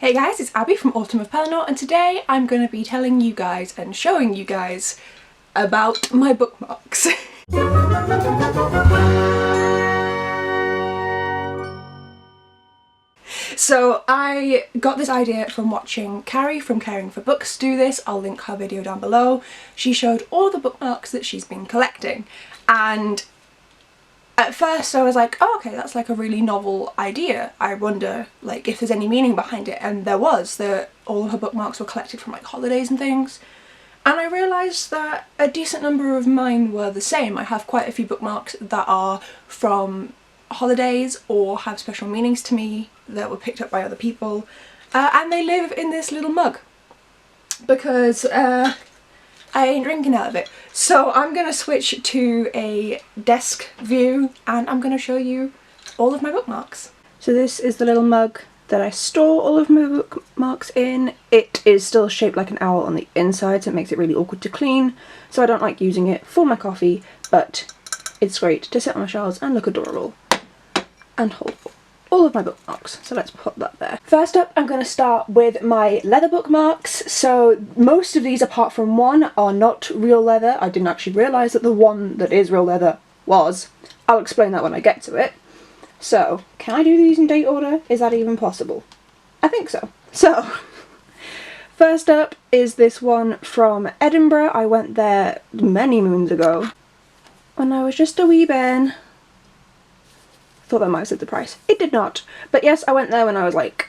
Hey guys, it's Abby from Autumn of Pellinor, and today I'm going to be telling you guys and showing you guys about my bookmarks. So I got this idea from watching Carrie from Caring for Books do this. I'll link her video down below. She showed all the bookmarks that she's been collecting, and at first I was like, oh okay, that's like a really novel idea. I wonder like if there's any meaning behind it, and there was. All of her bookmarks were collected from like holidays and things. And I realised that a decent number of mine were the same. I have quite a few bookmarks that are from holidays or have special meanings to me that were picked up by other people. And they live in this little mug because I ain't drinking out of it. So I'm going to switch to a desk view and I'm going to show you all of my bookmarks. So this is the little mug that I store all of my bookmarks in. It is still shaped like an owl on the inside, so it makes it really awkward to clean. So I don't like using it for my coffee, but it's great to sit on my shelves and look adorable and hold all of my bookmarks. So let's put that there. First up, I'm going to start with my leather bookmarks. So most of these, apart from one, are not real leather. I didn't actually realise that the one that is real leather was. I'll explain that when I get to it. So, can I do these in date order? Is that even possible? I think so. So, first up is this one from Edinburgh. I went there many moons ago when I was just a wee bairn. Thought that might have said the price. It did not. But yes, I went there when I was like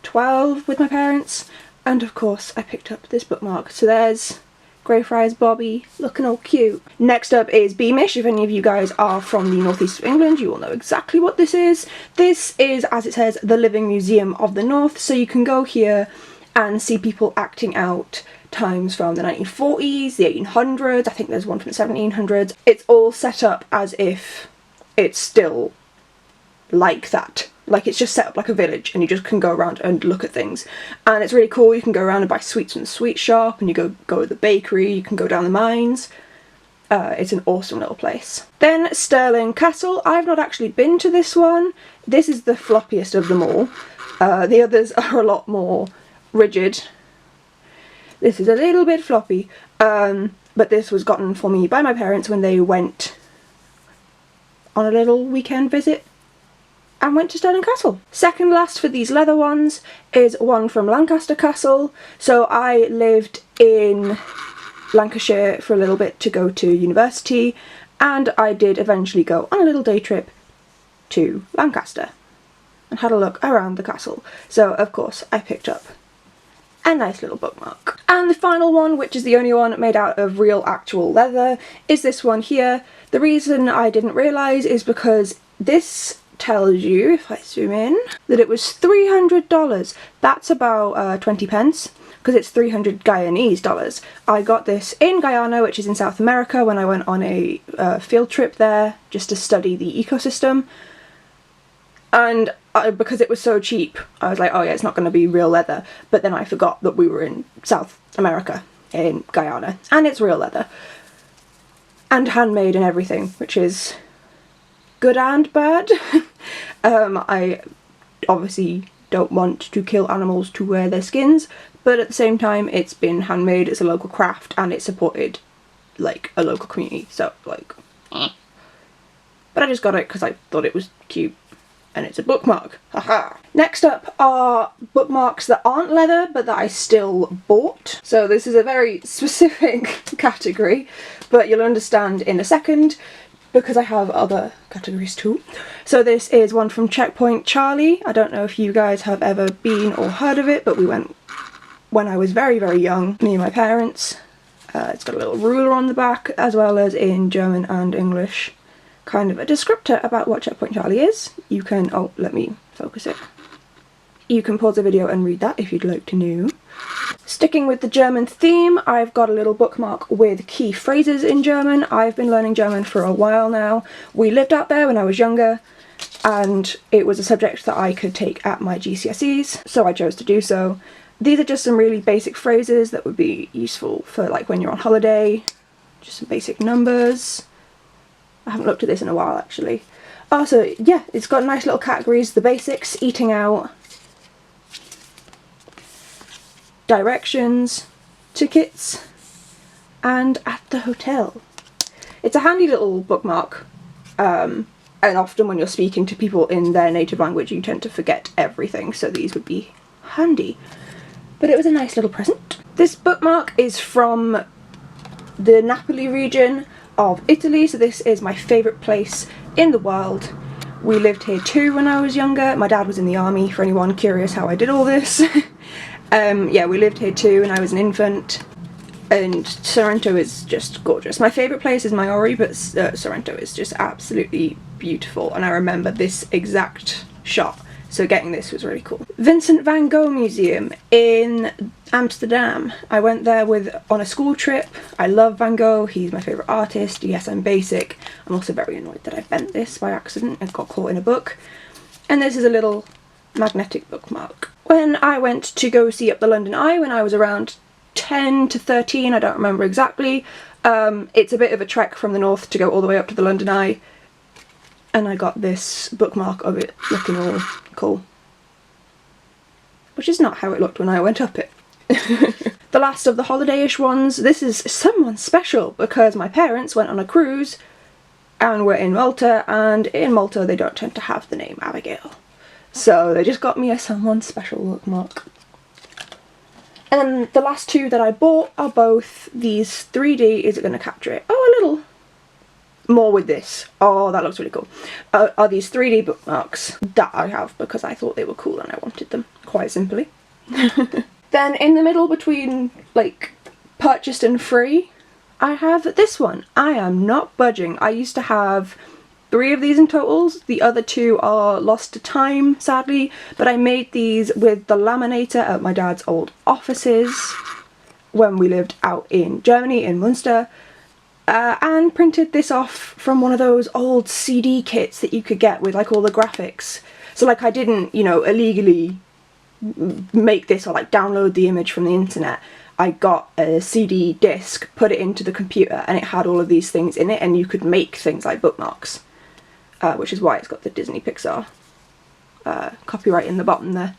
12 with my parents, and of course I picked up this bookmark. So there's Greyfriars Bobby, looking all cute. Next up is Beamish. If any of you guys are from the northeast of England, you will know exactly what this is. This is, as it says, the Living Museum of the North, so you can go here and see people acting out times from the 1940s, the 1800s, I think there's one from the 1700s. It's all set up as if it's still like that. Like it's just set up like a village and you just can go around and look at things. And it's really cool. You can go around and buy sweets from the sweet shop, and you go to the bakery, you can go down the mines. It's an awesome little place. Then Stirling Castle. I've not actually been to this one. This is the floppiest of them all. The others are a lot more rigid. This is a little bit floppy. But this was gotten for me by my parents when they went on a little weekend visit and went to Stirling Castle. Second last for these leather ones is one from Lancaster Castle. So I lived in Lancashire for a little bit to go to university, and I did eventually go on a little day trip to Lancaster and had a look around the castle. So of course I picked up a nice little bookmark. And the final one, which is the only one made out of real actual leather, is this one here. The reason I didn't realise is because this tells you, if I zoom in, that it was $300. That's about 20 pence, because it's 300 Guyanese dollars. I got this in Guyana, which is in South America, when I went on a field trip there just to study the ecosystem. And because it was so cheap, I was like, oh yeah, it's not going to be real leather. But then I forgot that we were in South America, in Guyana, and it's real leather. And handmade and everything, which is good and bad. I obviously don't want to kill animals to wear their skins, but at the same time it's been handmade, it's a local craft, and it supported like a local community, so like but I just got it because I thought it was cute and it's a bookmark. Haha. Next up are bookmarks that aren't leather but that I still bought. So this is a very specific category, but you'll understand in a second, because I have other categories too. So this is one from Checkpoint Charlie. I don't know if you guys have ever been or heard of it, but we went when I was very, very young, me and my parents. It's got a little ruler on the back, as well as in German and English. Kind of a descriptor about what Checkpoint Charlie is. You can, oh, let me focus it. You can pause the video and read that if you'd like to know. Sticking with the German theme, I've got a little bookmark with key phrases in German. I've been learning German for a while now. We lived out there when I was younger, and it was a subject that I could take at my GCSEs, so I chose to do so. These are just some really basic phrases that would be useful for like when you're on holiday. Just some basic numbers. I haven't looked at this in a while actually. Also, yeah, it's got nice little categories. The basics, eating out, directions, tickets, and at the hotel. It's a handy little bookmark, and often when you're speaking to people in their native language you tend to forget everything, so these would be handy. But it was a nice little present. This bookmark is from the Napoli region of Italy, so this is my favourite place in the world. We lived here too when I was younger. My dad was in the army, for anyone curious how I did all this. Yeah, we lived here too when I was an infant. And Sorrento is just gorgeous. My favourite place is Maiori, but Sorrento is just absolutely beautiful, and I remember this exact shop, so getting this was really cool. Vincent van Gogh Museum in Amsterdam. I went there on a school trip. I love Van Gogh, he's my favourite artist. Yes, I'm basic. I'm also very annoyed that I bent this by accident and got caught in a book. And this is a little magnetic bookmark. When I went to go see Up the London Eye when I was around 10 to 13, I don't remember exactly. It's a bit of a trek from the north to go all the way up to the London Eye, and I got this bookmark of it looking all cool, which is not how it looked when I went up it. The last of the holiday-ish ones. This is someone special because my parents went on a cruise and were in Malta, and in Malta they don't tend to have the name Abigail, so they just got me a someone special bookmark. And then the last two that I bought are both these 3D, is it going to capture it? Oh, a little more with this. Oh, that looks really cool. Are these 3D bookmarks that I have because I thought they were cool and I wanted them, quite simply. Then in the middle between, like, purchased and free, I have this one. I am not budging. I used to have 3 of these in totals. The other 2 are lost to time, sadly, but I made these with the laminator at my dad's old offices when we lived out in Germany, in Munster, and printed this off from one of those old CD kits that you could get with like all the graphics. So like I didn't, you know, illegally make this or like download the image from the internet. I got a CD disc, put it into the computer, and it had all of these things in it, and you could make things like bookmarks. Which is why it's got the Disney Pixar copyright in the bottom there.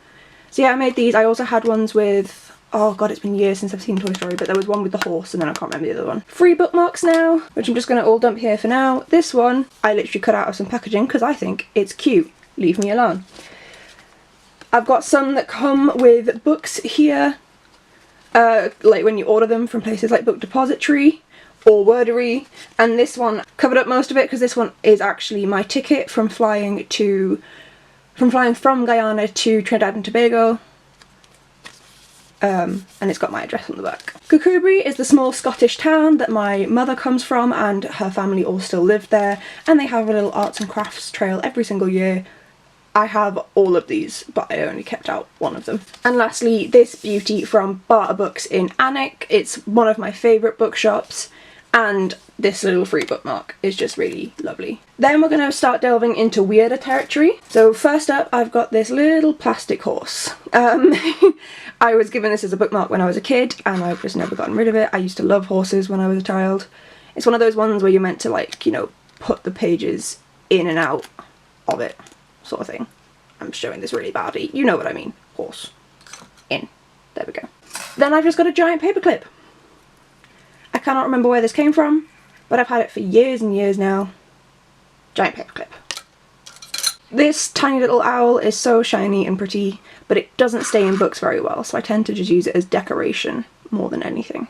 So yeah, I made these. I also had ones with, oh god, it's been years since I've seen Toy Story, but there was one with the horse and then I can't remember the other one. Free bookmarks now, which I'm just going to all dump here for now. This one I literally cut out of some packaging because I think it's cute. Leave me alone. I've got some that come with books here, like when you order them from places like Book Depository or Wordery, and this one covered up most of it because this one is actually my ticket from flying from Guyana to Trinidad and Tobago, and it's got my address on the back. Kirkcudbright is the small Scottish town that my mother comes from, and her family all still live there, and they have a little arts and crafts trail every single year. I have all of these, but I only kept out one of them. And lastly, this beauty from Barter Books in Alnwick. It's one of my favourite bookshops, and this little free bookmark is just really lovely. Then we're going to start delving into weirder territory. So first up, I've got this little plastic horse. I was given this as a bookmark when I was a kid, and I've just never gotten rid of it. I used to love horses when I was a child. It's one of those ones where you're meant to, like, you know, put the pages in and out of it, sort of thing. I'm showing this really badly. You know what I mean. Horse. In. There we go. Then I've just got a giant paperclip. I cannot remember where this came from, but I've had it for years and years now. Giant paperclip. This tiny little owl is so shiny and pretty, but it doesn't stay in books very well, so I tend to just use it as decoration more than anything.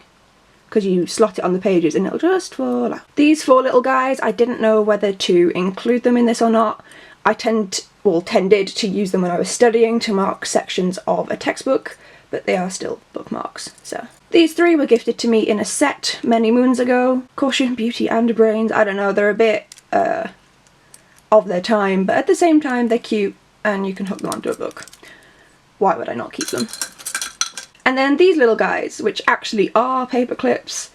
Because you slot it on the pages and it'll just fall out. These 4 little guys, I didn't know whether to include them in this or not. I tended to use them when I was studying to mark sections of a textbook, but they are still bookmarks, so. These 3 were gifted to me in a set many moons ago. Caution, Beauty and Brains. I don't know, they're a bit of their time, but at the same time they're cute and you can hook them onto a book. Why would I not keep them? And then these little guys, which actually are paper clips,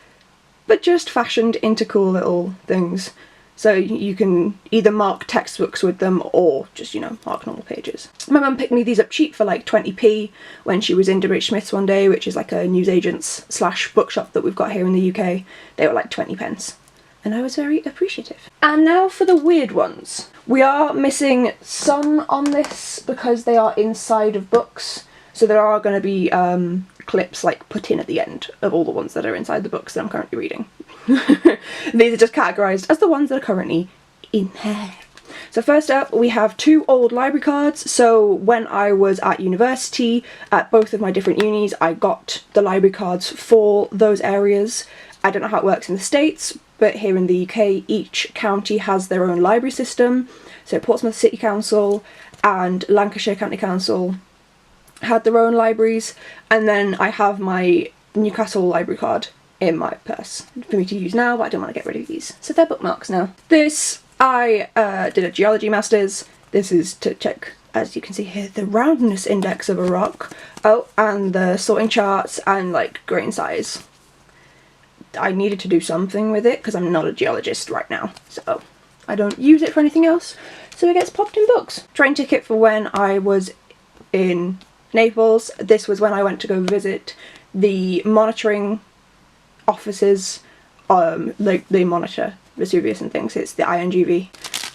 but just fashioned into cool little things. So you can either mark textbooks with them or just, you know, mark normal pages. My mum picked me these up cheap for like 20p when she was in W.H. Smith's one day, which is like a newsagents / bookshop that we've got here in the UK. They were like 20 pence. And I was very appreciative. And now for the weird ones. We are missing some on this because they are inside of books. So there are going to be clips like put in at the end of all the ones that are inside the books that I'm currently reading. These are just categorised as the ones that are currently in there. So first up we have 2 old library cards. So when I was at university, at both of my different unis, I got the library cards for those areas. I don't know how it works in the States, but here in the UK each county has their own library system. So Portsmouth City Council and Lancashire County Council had their own libraries, and then I have my Newcastle library card in my purse for me to use now, but I don't want to get rid of these. So they're bookmarks now. This, I did a geology masters. This is to check, as you can see here, the roundness index of a rock. Oh, and the sorting charts and like grain size. I needed to do something with it because I'm not a geologist right now, so I don't use it for anything else. So it gets popped in books. Train ticket for when I was in Naples. This was when I went to go visit the monitoring offices. Like they monitor Vesuvius and things. It's the INGV.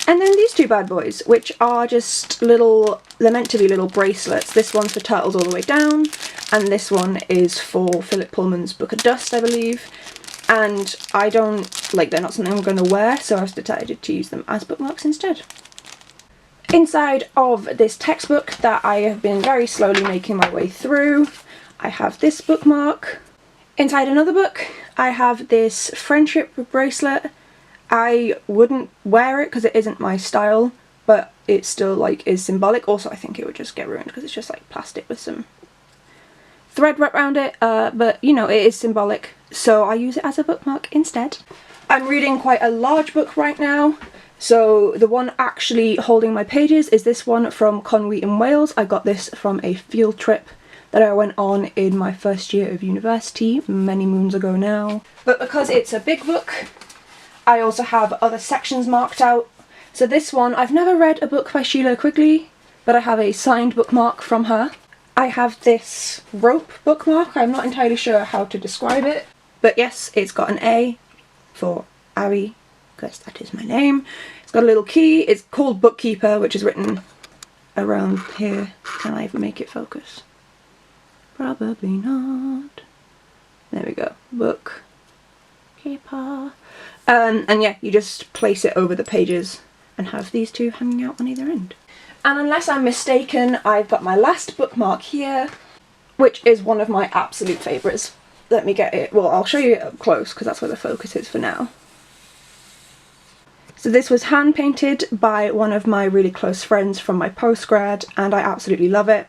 And then these 2 bad boys, which are just little, they're meant to be little bracelets. This one's for Turtles All the Way Down, and this one is for Philip Pullman's Book of Dust, I believe. And I don't, like, they're not something I'm going to wear, so I've decided to use them as bookmarks instead. Inside of this textbook that I have been very slowly making my way through, I have this bookmark. Inside another book, I have this friendship bracelet. I wouldn't wear it because it isn't my style, but it still like is symbolic. Also, I think it would just get ruined because it's just like plastic with some thread wrapped around it, but you know, it is symbolic, so I use it as a bookmark instead. I'm reading quite a large book right now. So the one actually holding my pages is this one from Conwy in Wales. I got this from a field trip that I went on in my first year of university, many moons ago now. But because it's a big book, I also have other sections marked out. So this one, I've never read a book by Sheila Quigley, but I have a signed bookmark from her. I have this rope bookmark. I'm not entirely sure how to describe it, but yes, it's got an A for Abi, because that is my name. It's got a little key. It's called Bookkeeper, which is written around here. Can I even make it focus? Probably not. There we go. Bookkeeper. And yeah, you just place it over the pages and have these 2 hanging out on either end. And unless I'm mistaken, I've got my last bookmark here, which is one of my absolute favourites. Let me get it. Well, I'll show you it up close because that's where the focus is for now. So this was hand painted by one of my really close friends from my postgrad, and I absolutely love it.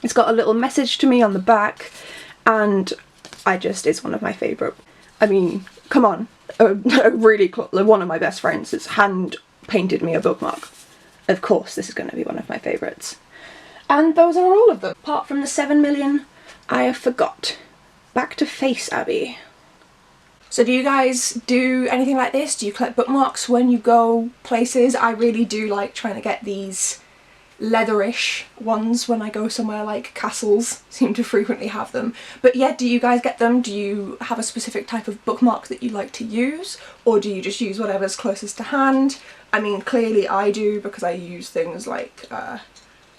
It's got a little message to me on the back, and it's one of my favourite. I mean, come on, one of my best friends has hand painted me a bookmark. Of course this is going to be one of my favourites. And those are all of them, apart from the 7 million I have forgot. Back to face Abi. So do you guys do anything like this? Do you collect bookmarks when you go places? I really do like trying to get these leatherish ones when I go somewhere, like castles seem to frequently have them. But yeah, do you guys get them? Do you have a specific type of bookmark that you like to use? Or do you just use whatever's closest to hand? I mean, clearly I do, because I use things like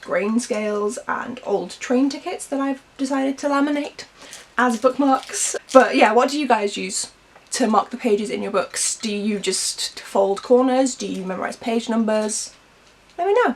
grain scales and old train tickets that I've decided to laminate as bookmarks. But yeah, what do you guys use to mark the pages in your books? Do you just fold corners? Do you memorise page numbers? Let me know.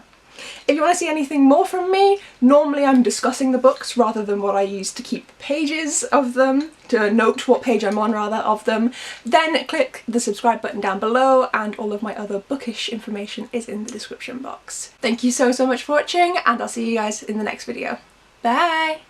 If you want to see anything more from me, normally I'm discussing the books rather than what I use to keep pages of them, to note what page I'm on rather of them, then click the subscribe button down below, and all of my other bookish information is in the description box. Thank you so much for watching, and I'll see you guys in the next video. Bye!